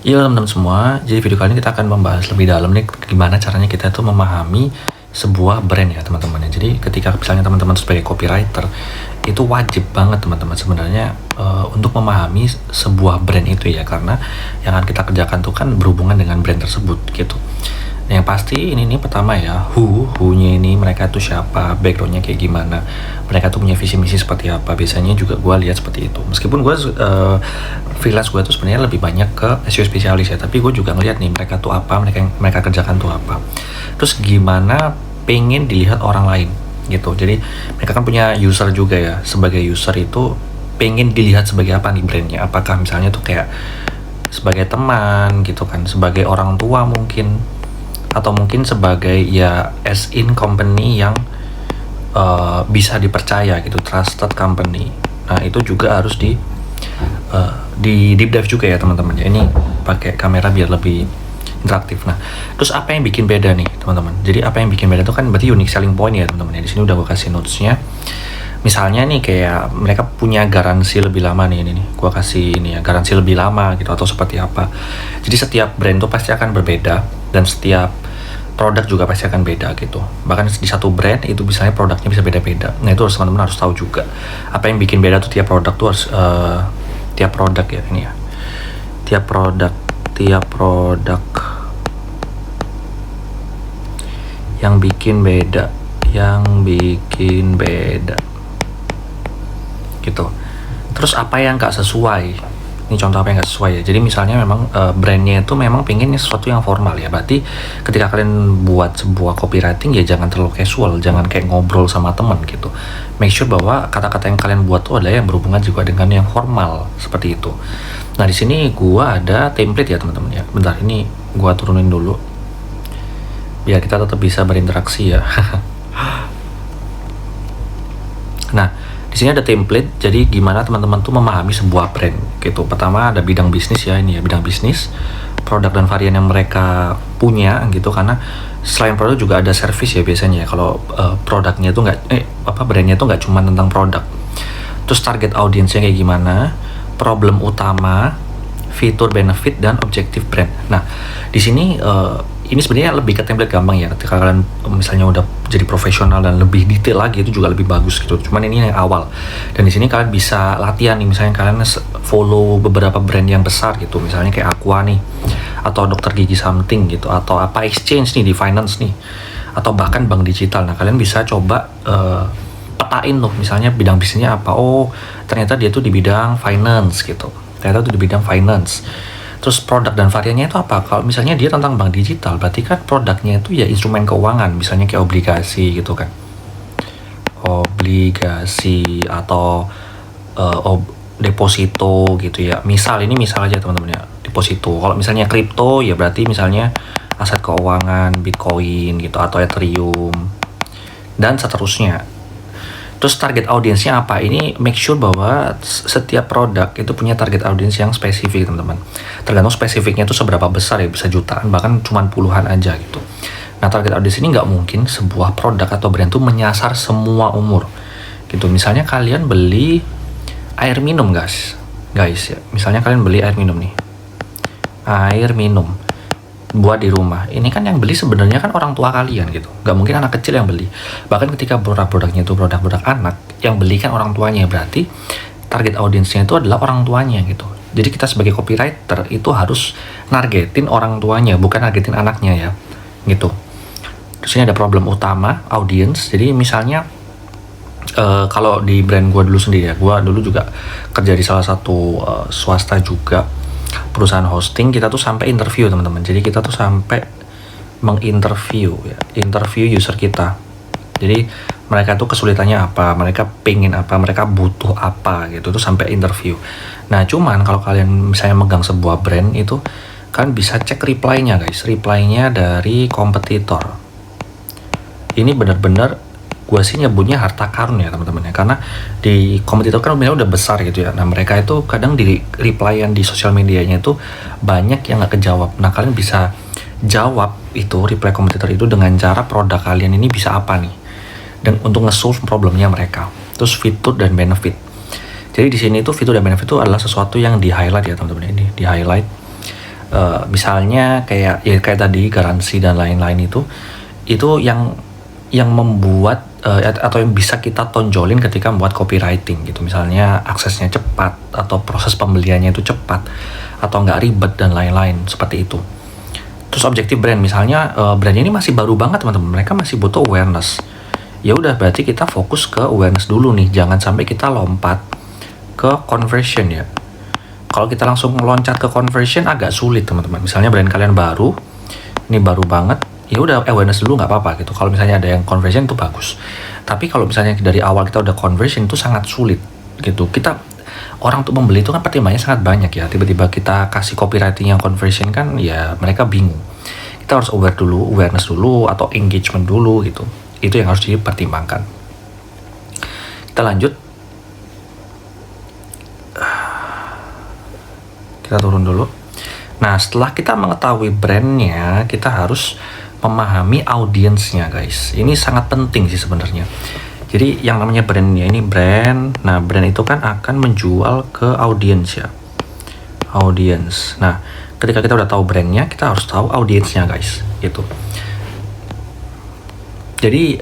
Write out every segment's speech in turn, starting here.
Iya teman-teman semua, jadi video kali ini kita akan membahas lebih dalam nih gimana caranya kita tuh memahami sebuah brand ya teman-teman. Jadi ketika misalnya teman-teman sebagai copywriter itu wajib banget teman-teman sebenarnya untuk memahami sebuah brand itu ya, karena yang akan kita kerjakan tuh kan berhubungan dengan brand tersebut gitu. Nah, yang pasti ini nih pertama ya, who-nya ini mereka tuh siapa, backgroundnya kayak gimana, mereka tuh punya visi misi seperti apa. Biasanya juga gue lihat seperti itu. Meskipun gue freelance gue tuh sebenarnya lebih banyak ke SEO spesialis ya, tapi gue juga ngeliat nih mereka tuh apa, mereka kerjakan tuh apa. Terus gimana pengen dilihat orang lain gitu. Jadi mereka kan punya user juga ya. Sebagai user itu pengen dilihat sebagai apa nih brandnya? Apakah misalnya tuh kayak sebagai teman gitu kan, sebagai orang tua mungkin, atau mungkin sebagai ya as in company yang bisa dipercaya gitu, trusted company. Nah itu juga harus di deep dive juga ya teman-teman ya. Ini pakai kamera biar lebih interaktif. Nah terus apa yang bikin beda nih teman-teman? Jadi apa yang bikin beda itu kan berarti unique selling point ya teman-teman ya. Di sini udah gue kasih notesnya. Misalnya nih kayak mereka punya garansi lebih lama nih, ini gue kasih ini ya, garansi lebih lama gitu atau seperti apa. Jadi setiap brand tuh pasti akan berbeda dan setiap produk juga pasti akan beda gitu. Bahkan di satu brand itu misalnya produknya bisa beda-beda. Nah itu harus teman-teman harus tahu juga apa yang bikin beda tuh tiap produk tuh harus tiap produk ya ini ya. Tiap produk yang bikin beda gitu. Terus apa yang gak sesuai? Ini contoh apa yang gak sesuai ya. Jadi misalnya memang brandnya itu memang pengennya sesuatu yang formal ya. Berarti ketika kalian buat sebuah copywriting ya jangan terlalu casual, jangan kayak ngobrol sama temen gitu. Make sure bahwa kata-kata yang kalian buat tuh adalah yang berhubungan juga dengan yang formal seperti itu. Nah di sini gua ada template ya teman-teman ya. Bentar, ini gua turunin dulu biar kita tetap bisa berinteraksi ya. Nah di sini ada template, jadi gimana teman-teman tuh memahami sebuah brand gitu. Pertama ada bidang bisnis ya, ini ya bidang bisnis, produk dan varian yang mereka punya gitu. Karena selain produk juga ada service ya biasanya ya. Kalau produknya itu brandnya itu nggak cuma tentang produk. Terus target audiensnya kayak gimana, problem utama, fitur benefit dan objektif brand. Nah di sini ini sebenarnya lebih ke template gampang ya. Ketika kalian misalnya udah jadi profesional dan lebih detail lagi itu juga lebih bagus gitu. Cuman ini yang awal. Dan di sini kalian bisa latihan nih, misalnya kalian follow beberapa brand yang besar gitu. Misalnya kayak Aqua nih, atau Dokter Gigi Something gitu, atau apa Exchange nih di finance nih, atau bahkan bank digital. Nah kalian bisa coba petain tuh misalnya bidang bisnisnya apa. Oh ternyata dia tuh di bidang finance gitu. Terus produk dan variannya itu apa? Kalau misalnya dia tentang bank digital, berarti kan produknya itu ya instrumen keuangan, misalnya kayak obligasi gitu kan. Obligasi atau deposito gitu ya. Misal aja teman-teman ya, deposito. Kalau misalnya kripto ya berarti misalnya aset keuangan, Bitcoin gitu atau Ethereum dan seterusnya. Terus target audiensnya apa? Ini make sure bahwa setiap produk itu punya target audiens yang spesifik teman-teman. Tergantung spesifiknya itu seberapa besar ya, bisa jutaan bahkan cuma puluhan aja gitu. Nah target audiens ini nggak mungkin sebuah produk atau brand itu menyasar semua umur gitu. Misalnya kalian beli air minum guys ya. Misalnya kalian beli air minum nih, air minum buat di rumah. Ini kan yang beli sebenarnya kan orang tua kalian gitu. Nggak mungkin anak kecil yang beli. Bahkan ketika produk-produknya itu produk-produk anak, yang beli kan orang tuanya. Berarti target audiensnya itu adalah orang tuanya gitu. Jadi kita sebagai copywriter itu harus nargetin orang tuanya, bukan nargetin anaknya ya gitu. Terus ini ada problem utama audience. Jadi misalnya kalau di brand gue dulu sendiri ya, gue dulu juga kerja di salah satu swasta juga, perusahaan hosting. Kita tuh sampai interview teman-teman. Jadi kita tuh sampai interview user kita. Jadi mereka tuh kesulitannya apa, mereka pengen apa, mereka butuh apa gitu, tuh sampai interview. Nah cuman kalau kalian misalnya megang sebuah brand itu kan bisa cek reply-nya guys, reply-nya dari kompetitor. Ini benar-benar gue sih nyebutnya harta karun ya teman-teman ya, karena di kompetitor kan udah besar gitu ya. Nah mereka itu kadang di replyan di sosial medianya itu banyak yang nggak kejawab. Nah kalian bisa jawab itu reply kompetitor itu dengan cara produk kalian ini bisa apa nih, dan untuk nge-solve problemnya mereka. Terus fitur dan benefit. Jadi di sini itu fitur dan benefit itu adalah sesuatu yang di highlight ya teman-teman, ini di highlight Misalnya kayak tadi garansi dan lain-lain itu yang membuat atau yang bisa kita tonjolin ketika membuat copywriting gitu. Misalnya aksesnya cepat atau proses pembeliannya itu cepat atau nggak ribet dan lain-lain seperti itu. Terus objektif brand, misalnya brand ini masih baru banget teman-teman, mereka masih butuh awareness. Ya udah, berarti kita fokus ke awareness dulu nih, jangan sampai kita lompat ke conversion ya. Kalau kita langsung meloncat ke conversion agak sulit teman-teman. Misalnya brand kalian baru, ini baru banget, ya udah awareness dulu nggak apa-apa gitu. Kalau misalnya ada yang conversion itu bagus. Tapi kalau misalnya dari awal kita udah conversion itu sangat sulit gitu. Orang untuk membeli itu kan pertimbangannya sangat banyak ya. Tiba-tiba kita kasih copywriting yang conversion kan ya mereka bingung. Kita harus awareness dulu atau engagement dulu gitu. Itu yang harus dipertimbangkan. Kita lanjut. Kita turun dulu. Nah, setelah kita mengetahui brandnya, kita harus memahami audiensnya, guys. Ini sangat penting sih sebenarnya. Jadi yang namanya brandnya ini brand. Nah, brand itu kan akan menjual ke audiens ya. Audiens. Nah, ketika kita udah tahu brandnya, kita harus tahu audiensnya, guys. Gitu. Jadi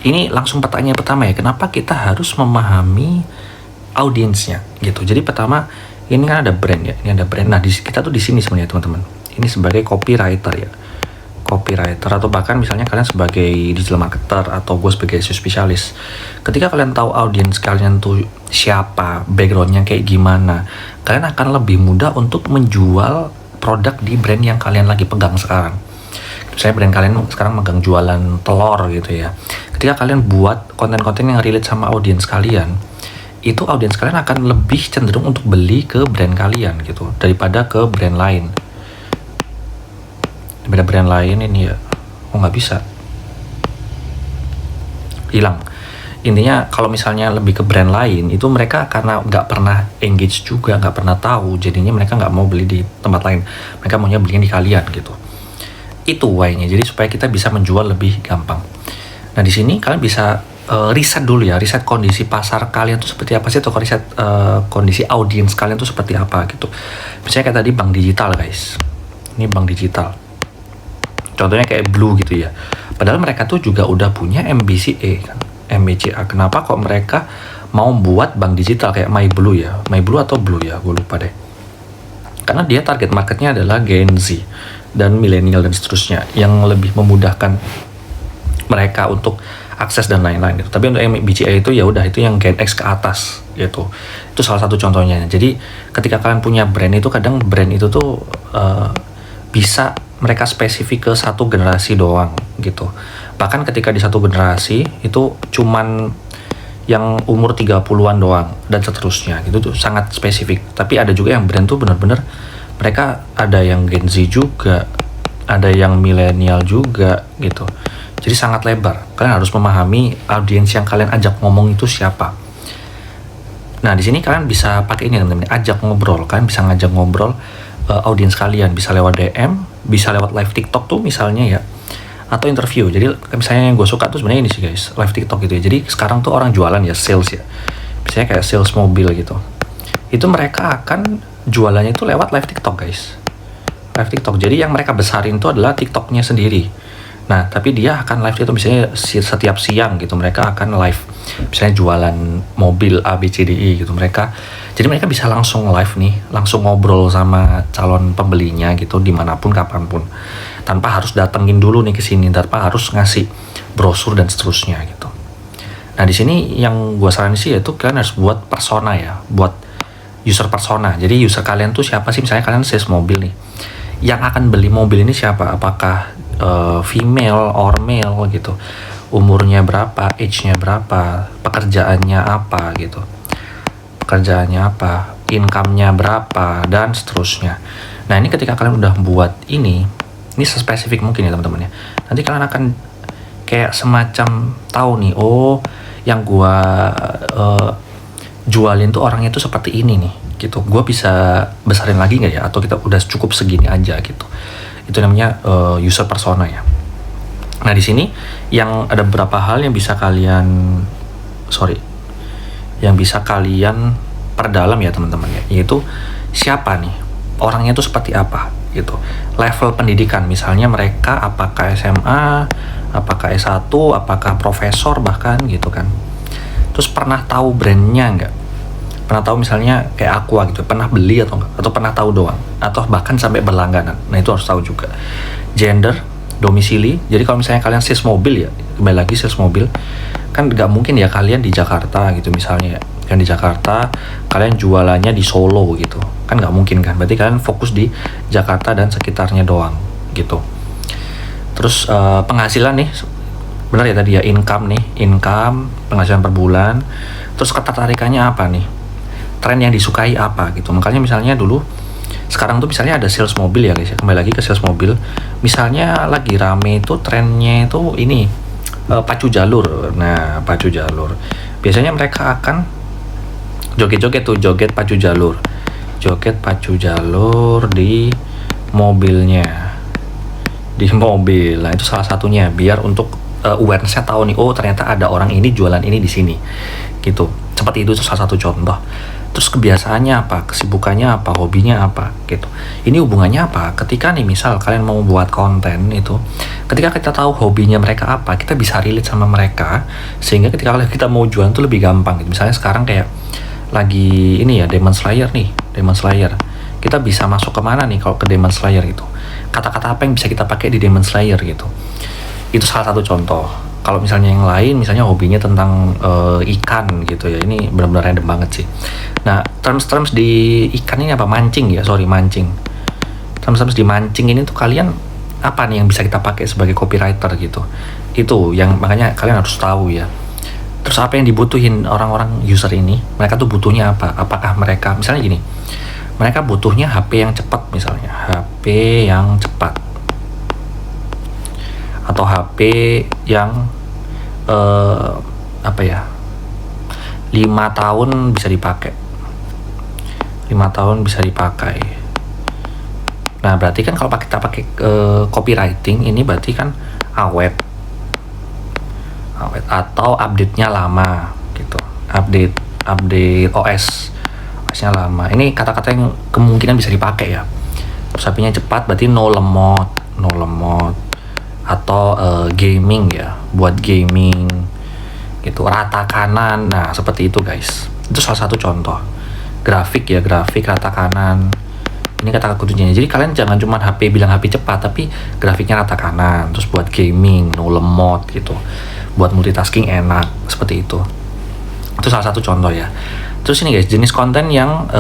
ini langsung pertanyaan pertama ya. Kenapa kita harus memahami audiensnya? Gitu. Jadi pertama, ini kan ada brand ya, ini ada brand. Nah, kita tuh di sini sebenarnya teman-teman. Ini sebagai copywriter ya, copywriter atau bahkan misalnya kalian sebagai digital marketer atau gue sebagai SEO spesialis. Ketika kalian tahu audiens kalian tuh siapa, backgroundnya kayak gimana, kalian akan lebih mudah untuk menjual produk di brand yang kalian lagi pegang sekarang. Misalnya brand kalian sekarang megang jualan telur gitu ya. Ketika kalian buat konten-konten yang relate sama audiens kalian, itu audiens kalian akan lebih cenderung untuk beli ke brand kalian gitu daripada ke brand lain. Daripada brand lain ini ya, nggak bisa, hilang. Intinya kalau misalnya lebih ke brand lain itu mereka karena nggak pernah engage juga, nggak pernah tahu, jadinya mereka nggak mau beli di tempat lain, mereka maunya belinya di kalian gitu. Itu why-nya, jadi supaya kita bisa menjual lebih gampang. Nah, di sini kalian bisa riset dulu ya, riset kondisi pasar kalian tuh seperti apa sih, atau riset kondisi audiens kalian tuh seperti apa gitu. Misalnya kayak tadi bank digital guys, ini bank digital, contohnya kayak Blue gitu ya, padahal mereka tuh juga udah punya MBCA kan, MBCA. Kenapa kok mereka mau buat bank digital kayak My Blue ya, My Blue atau Blue ya, gue lupa deh. Karena dia target marketnya adalah Gen Z dan milenial dan seterusnya, yang lebih memudahkan mereka untuk akses dan lain-lain gitu. Tapi untuk MBCA itu ya udah, itu yang Gen X ke atas gitu. Itu salah satu contohnya. Jadi ketika kalian punya brand itu, kadang brand itu tuh bisa mereka spesifik ke satu generasi doang gitu. Bahkan ketika di satu generasi itu cuman yang umur 30-an doang dan seterusnya gitu, tuh sangat spesifik. Tapi ada juga yang brand tuh benar-benar mereka ada yang Gen Z juga, ada yang milenial juga gitu. Jadi sangat lebar. Kalian harus memahami audiens yang kalian ajak ngomong itu siapa. Nah, di sini kalian bisa pakai ini teman-teman, ajak ngobrol. Kalian bisa ngajak ngobrol audiens kalian, bisa lewat DM, bisa lewat live TikTok tuh misalnya ya, atau interview. Jadi misalnya yang gue suka tuh sebenarnya ini sih guys, live TikTok gitu ya. Jadi sekarang tuh orang jualan ya, sales ya. Misalnya kayak sales mobil gitu. Itu mereka akan jualannya itu lewat live TikTok guys. Live TikTok. Jadi yang mereka besarin itu adalah TikToknya sendiri. Nah, tapi dia akan live itu misalnya setiap siang gitu, mereka akan live. Misalnya jualan mobil ABCDE gitu jadi mereka bisa langsung live nih, langsung ngobrol sama calon pembelinya gitu, dimanapun, kapanpun. Tanpa harus datengin dulu nih ke sini, tanpa harus ngasih brosur dan seterusnya gitu. Nah, di sini yang gue saranin sih yaitu kalian harus buat persona ya, buat user persona. Jadi user kalian tuh siapa sih? Misalnya kalian sales mobil nih, yang akan beli mobil ini siapa? Apakah female or male gitu, umurnya berapa, age-nya berapa, pekerjaannya apa gitu, income-nya berapa dan seterusnya. Nah, ini ketika kalian udah buat ini spesifik mungkin ya teman-teman ya, nanti kalian akan kayak semacam tahu nih, oh yang gua jualin tuh orangnya tuh seperti ini nih gitu, gua bisa besarin lagi nggak ya, atau kita udah cukup segini aja gitu. Itu namanya user persona ya. Nah, di sini yang ada beberapa hal yang bisa kalian perdalam ya teman-teman ya, yaitu siapa nih orangnya itu, seperti apa. gitu. Level pendidikan, misalnya mereka apakah SMA, apakah S1, apakah profesor bahkan gitu kan. Terus pernah tahu brandnya nggak? Pernah tahu misalnya kayak Aqua gitu, pernah beli atau enggak? Atau pernah tahu doang? Atau bahkan sampai berlangganan? Nah itu harus tahu juga. Gender, domisili. Jadi kalau misalnya kalian sales mobil ya, kembali lagi sales mobil, kan nggak mungkin ya kalian di Jakarta gitu misalnya ya. Kan di Jakarta, kalian jualannya di Solo gitu. Kan nggak mungkin kan, berarti kalian fokus di Jakarta dan sekitarnya doang gitu. Terus penghasilan nih, benar ya tadi ya, income, penghasilan per bulan. Terus ketertarikannya apa nih? Tren yang disukai apa gitu. Makanya misalnya dulu, sekarang tuh misalnya ada sales mobil ya guys ya, kembali lagi ke sales mobil. Misalnya lagi rame itu trennya itu ini, pacu jalur. Nah pacu jalur, biasanya mereka akan joget-joget tuh, joget pacu jalur di mobilnya, di mobil. Nah itu salah satunya biar untuk awareness-nya tahu nih, oh ternyata ada orang ini jualan ini di sini gitu. Seperti itu salah satu contoh. Terus kebiasaannya apa, kesibukannya apa, hobinya apa gitu. Ini hubungannya apa? Ketika nih misal kalian mau buat konten itu, ketika kita tahu hobinya mereka apa, kita bisa relate sama mereka, sehingga ketika kita mau jualan tuh lebih gampang gitu. Misalnya sekarang kayak lagi ini ya, Demon Slayer nih, Demon Slayer. Kita bisa masuk kemana nih kalau ke Demon Slayer gitu? Kata-kata apa yang bisa kita pakai di Demon Slayer gitu? Itu salah satu contoh. Kalau misalnya yang lain, misalnya hobinya tentang ikan gitu ya, ini benar-benar random banget sih. Nah, terms di ikan ini apa? Mancing ya, mancing. Terms di mancing ini tuh kalian apa nih yang bisa kita pakai sebagai copywriter gitu? Itu yang makanya kalian harus tahu ya. Terus apa yang dibutuhin orang-orang user ini? Mereka tuh butuhnya apa? Apakah mereka, misalnya gini, mereka butuhnya HP yang cepat misalnya, HP yang cepat, atau HP yang 5 tahun bisa dipakai, 5 tahun bisa dipakai. Nah berarti kan kalau kita pakai copywriting ini berarti kan awet atau update-nya lama gitu, update OS-nya lama. Ini kata-kata yang kemungkinan bisa dipakai ya. Terus HP-nya cepat berarti no lemot atau gaming ya, buat gaming gitu, rata kanan. Nah seperti itu guys, itu salah satu contoh. Grafik rata kanan, ini kata kuncinya. Jadi kalian jangan cuma bilang HP cepat, tapi grafiknya rata kanan. Terus buat gaming no lemot gitu, buat multitasking enak, seperti itu. Itu salah satu contoh ya. Terus ini guys, jenis konten yang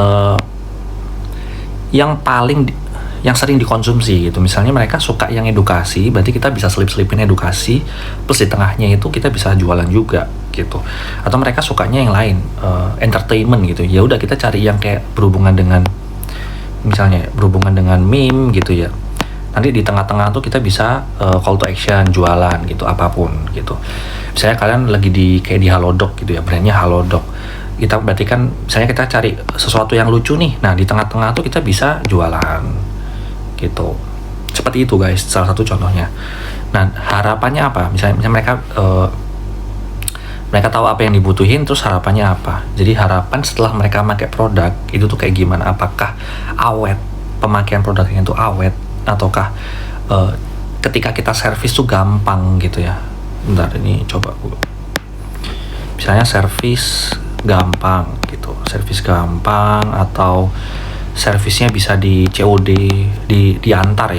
yang sering dikonsumsi gitu. Misalnya mereka suka yang edukasi, berarti kita bisa selip-selipin edukasi, plus di tengahnya itu kita bisa jualan juga gitu. Atau mereka sukanya yang lain, entertainment gitu. Ya udah kita cari yang kayak berhubungan dengan meme gitu ya. Nanti di tengah-tengah tuh kita bisa call to action, jualan gitu, apapun gitu. Misalnya kalian lagi kayak di Halodoc gitu ya, brandnya Halodoc. Kita berarti kan misalnya kita cari sesuatu yang lucu nih. Nah, di tengah-tengah tuh kita bisa jualan gitu. Seperti itu guys, salah satu contohnya. Nah harapannya apa? Misalnya mereka tahu apa yang dibutuhin, terus harapannya apa? Jadi harapan setelah mereka pakai produk itu tuh kayak gimana? Apakah awet, pemakaian produknya itu awet, ataukah ketika kita servis tuh gampang gitu ya. Bentar, ini coba gue. Misalnya servis gampang gitu, atau servisnya bisa di COD, diantar,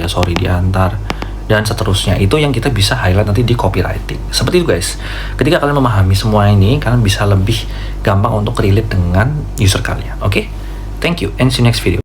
dan seterusnya. Itu yang kita bisa highlight nanti di copywriting. Seperti itu guys. Ketika kalian memahami semua ini, kalian bisa lebih gampang untuk relate dengan user kalian. Oke? Thank you and see you next video.